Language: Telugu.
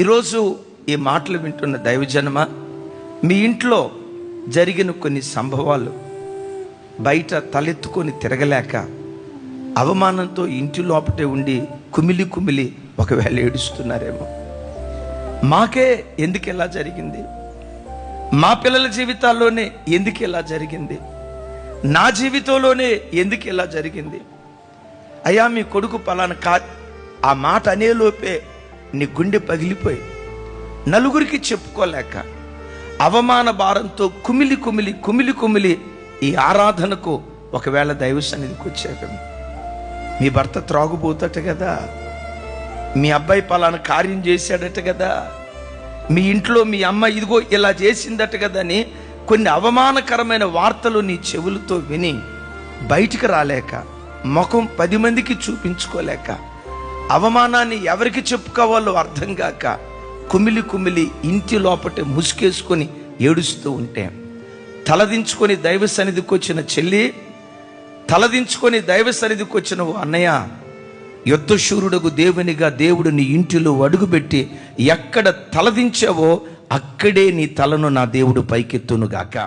ఈరోజు ఈ మాటలు వింటున్న దైవజనమా, మీ ఇంట్లో జరిగిన కొన్ని సంభవాలు బయట తలెత్తుకొని తిరగలేక అవమానంతో ఇంటి లోపటే ఉండి కుమిలి కుమిలి ఒకవేళ ఏడుస్తున్నారేమో. మాకే ఎందుకు ఇలా జరిగింది, మా పిల్లల జీవితాల్లోనే ఎందుకు ఇలా జరిగింది, నా జీవితంలోనే ఎందుకు ఇలా జరిగింది, అయ్యా మీ కొడుకు పలానా ఆ మాట అనేలోపే నీ గుండె పగిలిపోయి నలుగురికి చెప్పుకోలేక అవమాన భారంతో కుమిలి కుమిలి కుమిలి కుమిలి ఈ ఆరాధనకు ఒకవేళ దైవ సన్నిధికి వచ్చాక మీ భర్త త్రాగుబోతట కదా, మీ అబ్బాయి పలానా కార్యం చేశాడట కదా, మీ ఇంట్లో మీ అమ్మ ఇదిగో ఇలా చేసిందట కదా అని కొన్ని అవమానకరమైన వార్తలు నీ చెవులతో విని బయటికి రాలేక, ముఖం 10 మందికి చూపించుకోలేక, అవమానాన్ని ఎవరికి చెప్పుకోవాలో అర్థం కాక కుమిలి కుమిలి ఇంటి లోపటే ముసుకేసుకొని ఏడుస్తూ ఉంటే, తలదించుకొని దైవ సన్నిధికి వచ్చిన చెల్లి, తలదించుకొని దైవ సన్నిధికి వచ్చిన అన్నయ్య, యుద్ధశూరుడకు దేవునిగా దేవుడు నీ ఇంటిలో అడుగుపెట్టి ఎక్కడ తలదించావో అక్కడే నీ తలను నా దేవుడు పైకెత్తునుగాక.